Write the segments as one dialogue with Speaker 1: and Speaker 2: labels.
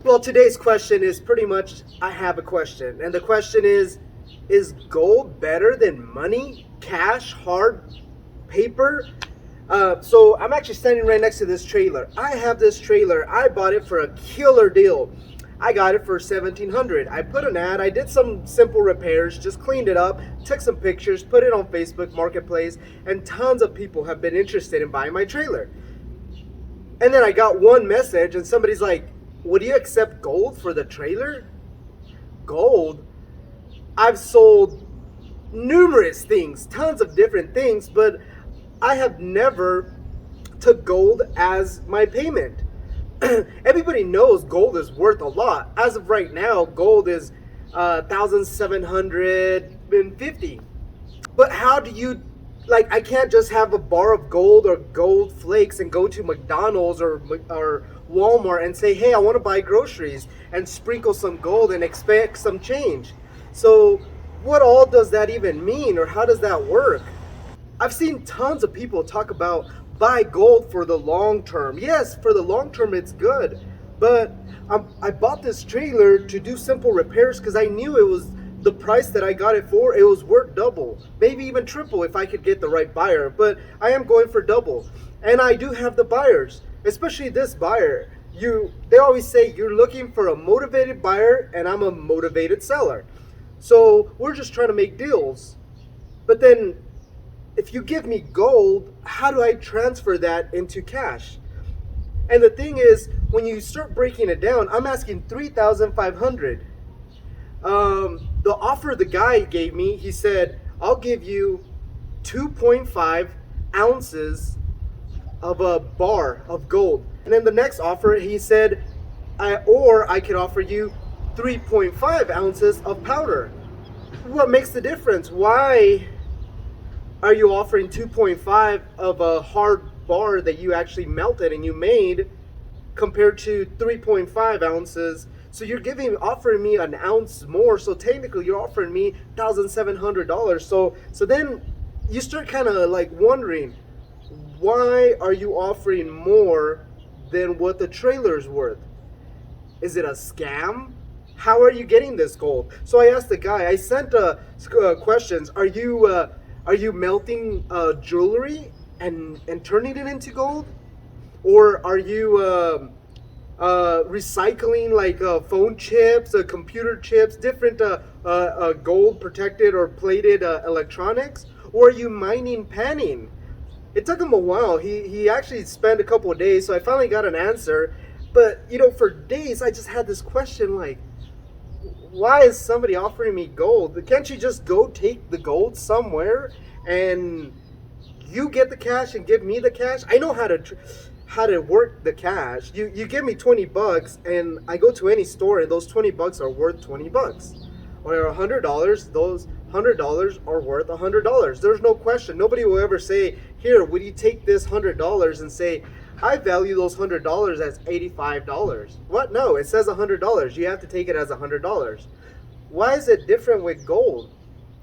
Speaker 1: Well, today's question is pretty much I have a question. And the question is gold better than money, cash, hard paper? So I'm actually standing right next to this trailer. I have this trailer. I bought it for a killer deal. I got it for 1700. I put an ad. I did some simple repairs, just cleaned it up, took some pictures, put it on Facebook Marketplace, and tons of people have been interested in buying my trailer. And then I got one message, and somebody's like, "Would you accept gold for the trailer?" Gold? I've sold numerous things, tons of different things, but I have never took gold as my payment. Everybody knows gold is worth a lot. As of right now, gold is 1,750. But how do you, like, I can't just have a bar of gold or gold flakes and go to McDonald's or Walmart and say, hey, I want to buy groceries and sprinkle some gold and expect some change. So, what all does that even mean, or how does that work? I've seen tons of people talk about buy gold for the long term. Yes, for the long term, it's good. But I bought this trailer to do simple repairs because I knew it was the price that I got it for. It was worth double, maybe even triple if I could get the right buyer. But I am going for double. And I do have the buyers, especially this buyer. They always say you're looking for a motivated buyer, and I'm a motivated seller. So we're just trying to make deals. But then if you give me gold, how do I transfer that into cash? And the thing is, when you start breaking it down, I'm asking 3,500. The offer the guy gave me, he said, I'll give you 2.5 ounces of a bar of gold. And then the next offer, he said, or I could offer you 3.5 ounces of powder. What makes the difference? Why are you offering 2.5 of a hard bar that you actually melted and you made compared to 3.5 ounces? So you're offering me an ounce more. So technically you're offering me $1,700. So then you start kind of like wondering, why are you offering more than what the trailer is worth? Is it a scam? How are you getting this gold? So I asked the guy. I sent questions. Are you melting jewelry and turning it into gold, or are you recycling like phone chips, computer chips, different gold protected or plated electronics, or are you mining panning? It took him a while. He actually spent a couple of days, so I finally got an answer. But for days I just had this question like, why is somebody offering me gold? Can't you just go take the gold somewhere and you get the cash and give me the cash? I know how to work the cash. You give me $20 and I go to any store and those $20 are worth $20. Or $100, those $100 are worth $100. There's no question. Nobody will ever say, here, would you take this $100 and say, I value those $100 as $85. What? No, it says $100. You have to take it as $100. Why is it different with gold?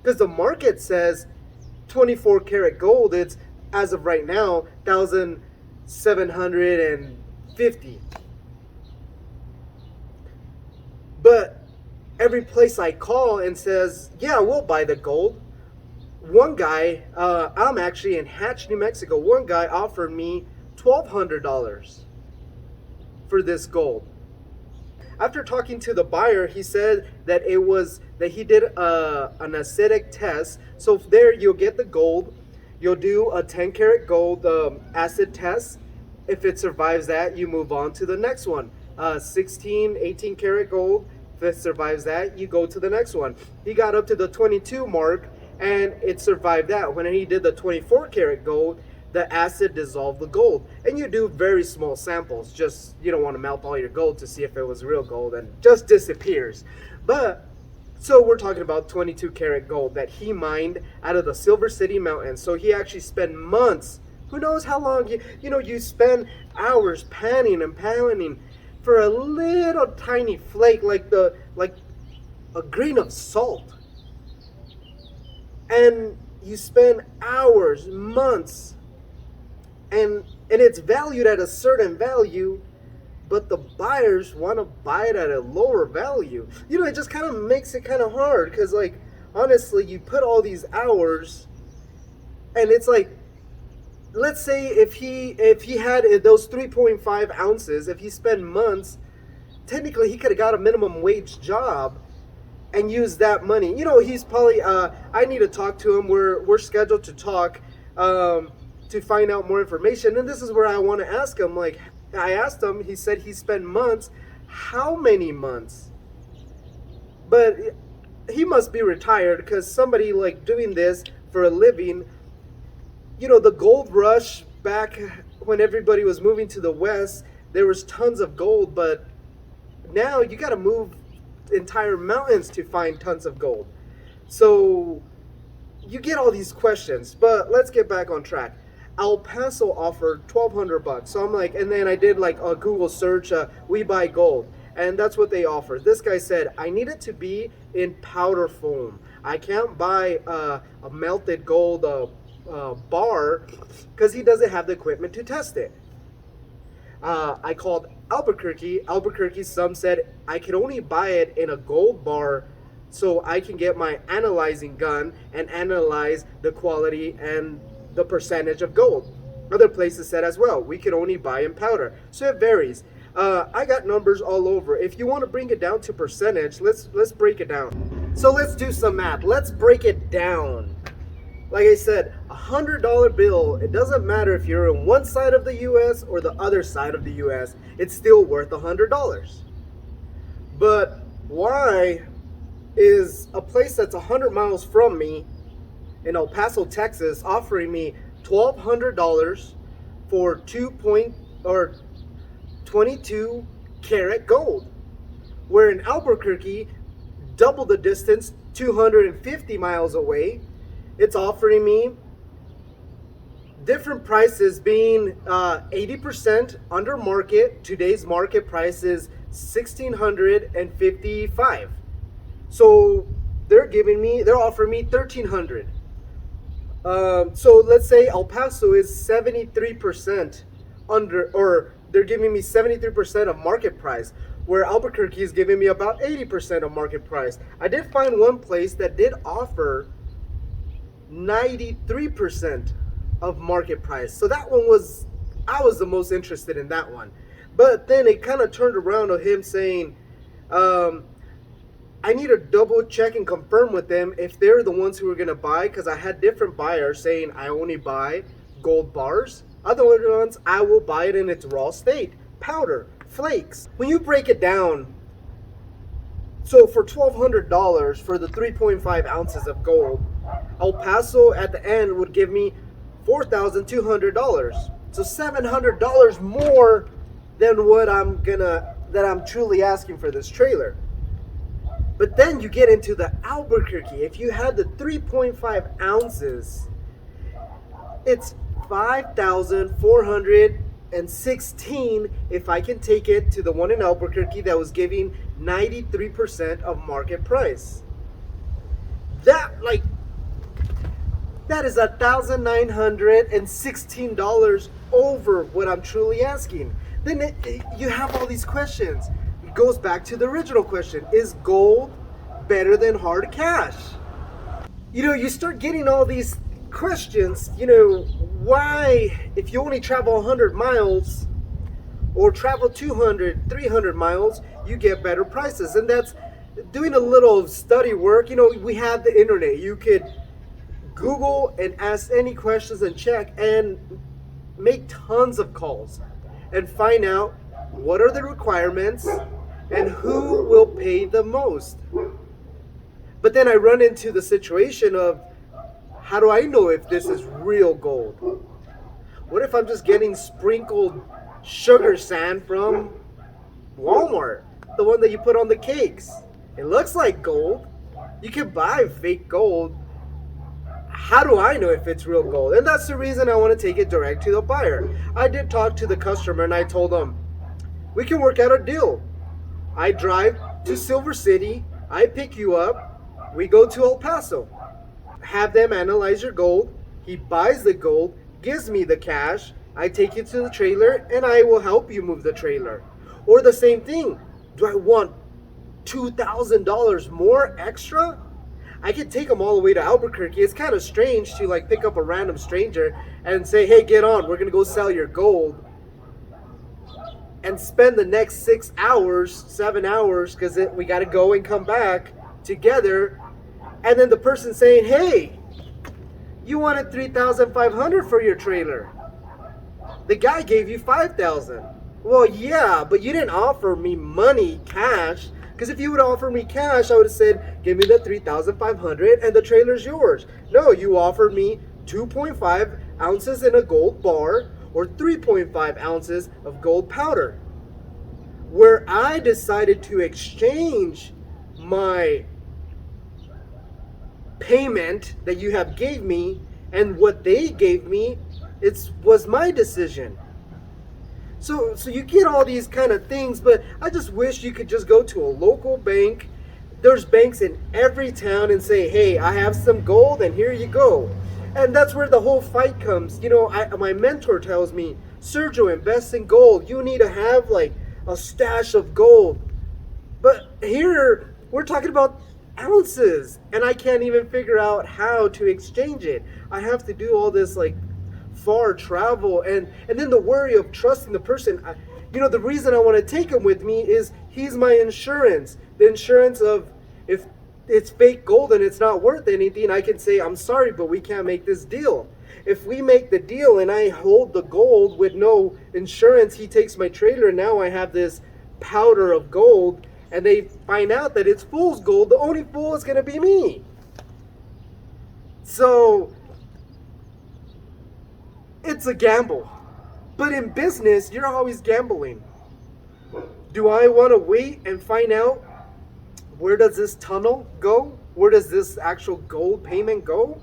Speaker 1: Because the market says 24 karat gold, it's as of right now 1,750. But every place I call and says, yeah, we'll buy the gold. One guy, I'm actually in Hatch, New Mexico. One guy offered me $1,200 for this gold. After talking to the buyer, he said that he did an acidic test. So there you'll get the gold. You'll do a 10 karat gold acid test. If it survives that, you move on to the next one. 16, 18 karat gold. If it survives that, you go to the next one. He got up to the 22 mark and it survived that. When he did the 24 karat gold, the acid dissolved the gold. And you do very small samples. Just, you don't want to melt all your gold to see if it was real gold and just disappears. But so we're talking about 22 karat gold that he mined out of the Silver City Mountains. So he actually spent months, who knows how long, you spend hours panning and pounding for a little tiny flake like a grain of salt. And you spend hours, months, and it's valued at a certain value, but the buyers want to buy it at a lower value. It just kind of makes it kind of hard because, like, honestly, you put all these hours, and it's like, let's say if he had those 3.5 ounces, if he spent months, technically he could have got a minimum wage job and used that money. He's probably I need to talk to him. We're scheduled to talk to find out more information, and this is where I want to ask him. Like, I asked him, he said he spent months. How many months? But he must be retired, because somebody like doing this for a living, the gold rush back when everybody was moving to the west, there was tons of gold, but now you got to move entire mountains to find tons of gold. So you get all these questions, but let's get back on track. El Paso offered $1,200. So I'm like, and then I did like a Google search, we buy gold. And that's what they offered. This guy said, I need it to be in powder foam. I can't buy a melted gold bar because he doesn't have the equipment to test it. I called Albuquerque. Some said I could only buy it in a gold bar so I can get my analyzing gun and analyze the quality and the percentage of gold. Other places said as well, we could only buy in powder. So it varies. I got numbers all over. If you want to bring it down to percentage, let's break it down. So let's do some math. Let's break it down. Like I said, $100 bill, it doesn't matter if you're on one side of the US or the other side of the US, it's still worth $100. But why is a place that's 100 miles from me in El Paso, Texas, offering me $1,200 for 22 karat gold, where in Albuquerque, double the distance, 250 miles away, it's offering me different prices, being 80% under market. Today's market price is $1,655. So they're offering me $1,300. So let's say El Paso is 73% under, or they're giving me 73% of market price, where Albuquerque is giving me about 80% of market price. I did find one place that did offer 93% of market price. So that one I was the most interested in that one. But then it kind of turned around to him saying, I need to double check and confirm with them if they're the ones who are going to buy, because I had different buyers saying I only buy gold bars. Other ones, I will buy it in its raw state, powder, flakes. When you break it down, so for $1,200 for the 3.5 ounces of gold, El Paso at the end would give me $4,200. So $700 more than what that I'm truly asking for this trailer. But then you get into the Albuquerque. If you had the 3.5 ounces, it's $5,416 if I can take it to the one in Albuquerque that was giving 93% of market price. That is $1,916 over what I'm truly asking. Then you have all these questions. It goes back to the original question. Is gold better than hard cash? You start getting all these questions. Why, if you only travel 100 miles or travel 200, 300 miles, you get better prices. And that's doing a little study work. We have the internet. You could Google and ask any questions and check and make tons of calls and find out what are the requirements and who will pay the most. But then I run into the situation of, how do I know if this is real gold? What if I'm just getting sprinkled sugar sand from Walmart, the one that you put on the cakes? It looks like gold. You can buy fake gold. How do I know if it's real gold? And that's the reason I want to take it direct to the buyer. I did talk to the customer and I told them, we can work out a deal. I drive to Silver City, I pick you up, we go to El Paso, have them analyze your gold, he buys the gold, gives me the cash, I take it to the trailer, and I will help you move the trailer. Or the same thing, do I want $2,000 more extra? I could take them all the way to Albuquerque. It's kind of strange to like pick up a random stranger and say, hey, get on, we're gonna go sell your gold, and spend the next 6 hours, 7 hours, because we got to go and come back together. And then the person saying, hey, you wanted 3,500 for your trailer. The guy gave you 5,000. Well, yeah, but you didn't offer me money, cash. Because if you would offer me cash, I would have said, give me the 3,500 and the trailer's yours. No, you offered me 2.5 ounces in a gold bar or 3.5 ounces of gold powder. Where I decided to exchange my payment that you have gave me and what they gave me, was my decision. So you get all these kind of things, but I just wish you could just go to a local bank. There's banks in every town and say, hey, I have some gold and here you go. And that's where the whole fight comes. You know, my mentor tells me, Sergio, invest in gold. You need to have like a stash of gold. But here we're talking about ounces, and I can't even figure out how to exchange it. I have to do all this like far travel, and then the worry of trusting the person. The reason I want to take him with me is he's my insurance. The insurance of if it's fake gold and it's not worth anything, I can say, I'm sorry, but we can't make this deal. If we make the deal and I hold the gold with no insurance, he takes my trailer, and now I have this powder of gold, and they find out that it's fool's gold, the only fool is going to be me. So it's a gamble. But in business, you're always gambling. Do I want to wait and find out where does this tunnel go? Where does this actual gold payment go?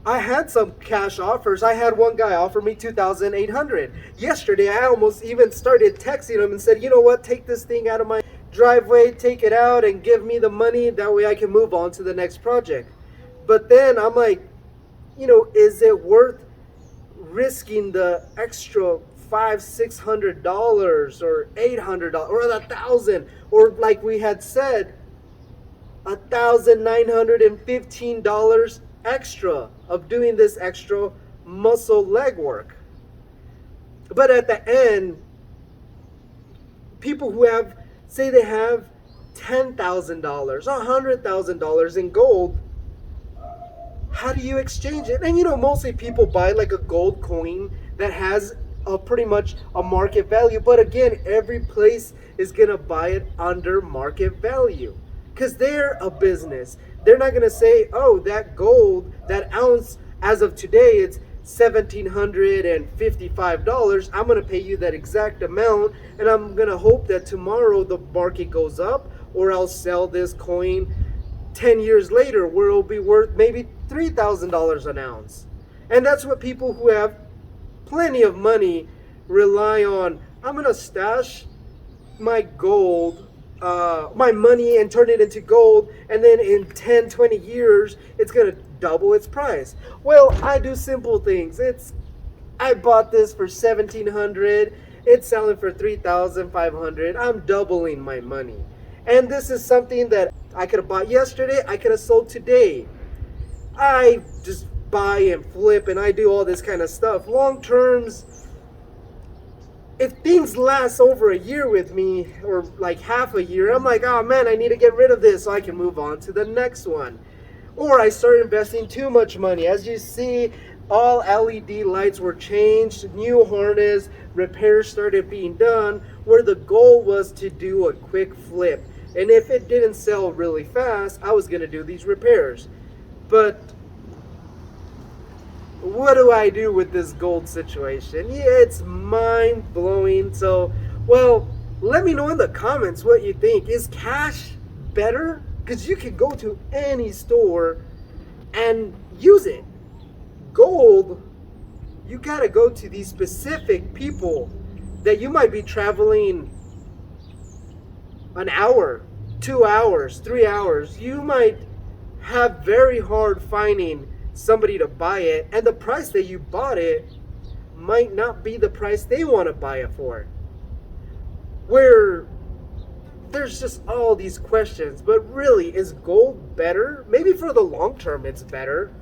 Speaker 1: I had some cash offers. I had one guy offer me $2,800. Yesterday, I almost even started texting him and said, you know what, take this thing out of my driveway, take it out and give me the money. That way I can move on to the next project. But then I'm like, is it worth risking the extra $500-$600 or $800 or $1,000, or like we had said, $1,915 extra of doing this extra muscle leg work? But at the end, people who say they have $10,000, $100,000 in gold, how do you exchange it? And mostly people buy like a gold coin that has pretty much a market value. But again, every place is going to buy it under market value because they're a business. They're not going to say, oh, that gold, that ounce, as of today, it's $1,755. I'm going to pay you that exact amount, and I'm going to hope that tomorrow the market goes up, or I'll sell this coin 10 years later where it'll be worth maybe $3,000 an ounce. And that's what people who have plenty of money rely on. I'm going to stash my gold, my money, and turn it into gold, and then in 10, 20 years, it's going to double its price. Well, I do simple things. I bought this for $1,700. It's selling for $3,500. I'm doubling my money. And this is something that I could have bought yesterday. I could have sold today. I just buy and flip, and I do all this kind of stuff. Long terms, if things last over a year with me, or like half a year, I'm like, oh man, I need to get rid of this so I can move on to the next one. Or I start investing too much money. As you see, all LED lights were changed, new harness, repairs started being done, where the goal was to do a quick flip. And if it didn't sell really fast, I was going to do these repairs. But what do I do with this gold situation? Yeah, it's mind-blowing. So, well, let me know in the comments what you think. Is cash better? Because you can go to any store and use it. Gold, you got to go to these specific people that you might be traveling an hour, 2 hours, 3 hours. You might have very hard finding somebody to buy it, and the price that you bought it might not be the price they want to buy it for. where there's just all these questions. But really, is gold better? Maybe for the long term, it's better.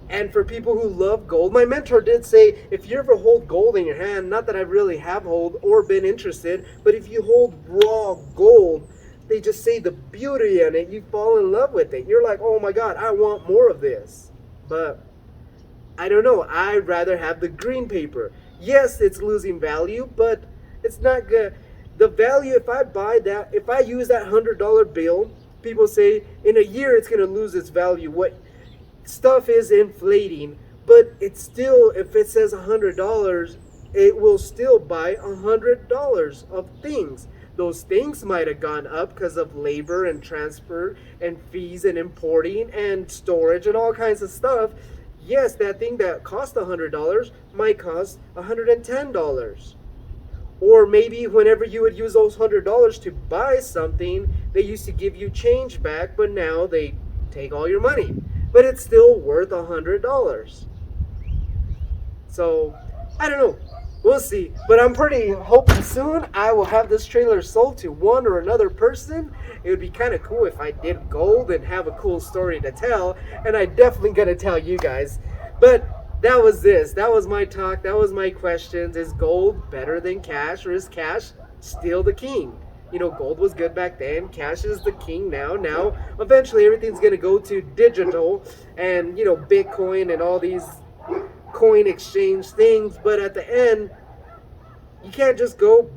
Speaker 1: And for people who love gold, my mentor did say if you ever hold gold in your hand, not that I really have hold or been interested, but if you hold raw gold, they just say the beauty in it, you fall in love with it. You're like, oh my God, I want more of this. But I don't know. I'd rather have the green paper. Yes, it's losing value, but it's not good. The value, if I buy that, if I use that $100 bill, people say in a year it's going to lose its value. What stuff is inflating, but it's still, if it says $100, it will still buy $100 of things. Those things might have gone up because of labor and transfer and fees and importing and storage and all kinds of stuff. Yes, that thing that cost $100 might cost $110. Or maybe whenever you would use those $100 to buy something, they used to give you change back, but now they take all your money. But it's still worth $100. So, I don't know. We'll see. But I'm pretty hoping soon I will have this trailer sold to one or another person. It would be kind of cool if I did gold and have a cool story to tell. And I definitely gonna tell you guys. But that was this. That was my talk. That was my questions. Is gold better than cash, or is cash still the king? You know, gold was good back then. Cash is the king now. Now, eventually, everything's gonna go to digital, and you know, Bitcoin and all these coin exchange things. But at the end, you can't just go.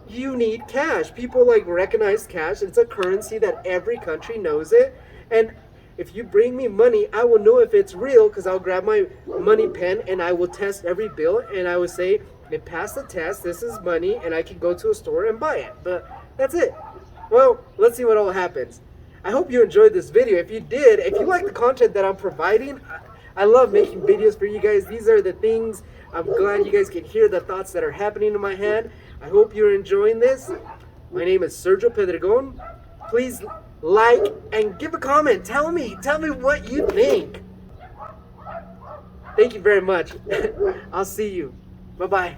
Speaker 1: You need cash. People like recognize cash. It's a currency that every country knows it, and if you bring me money, I will know if it's real because I'll grab my money pen and I will test every bill and I will say, it passed the test, this is money, and I can go to a store and buy it. But that's it. Well, let's see what all happens. I hope you enjoyed this video. If you did, if you like the content that I'm providing, I love making videos for you guys. These are the things. I'm glad you guys can hear the thoughts that are happening in my head. I hope you're enjoying this. My name is Sergio Pedregon. Please like and give a comment. Tell me what you think. Thank you very much. I'll see you. Bye-bye.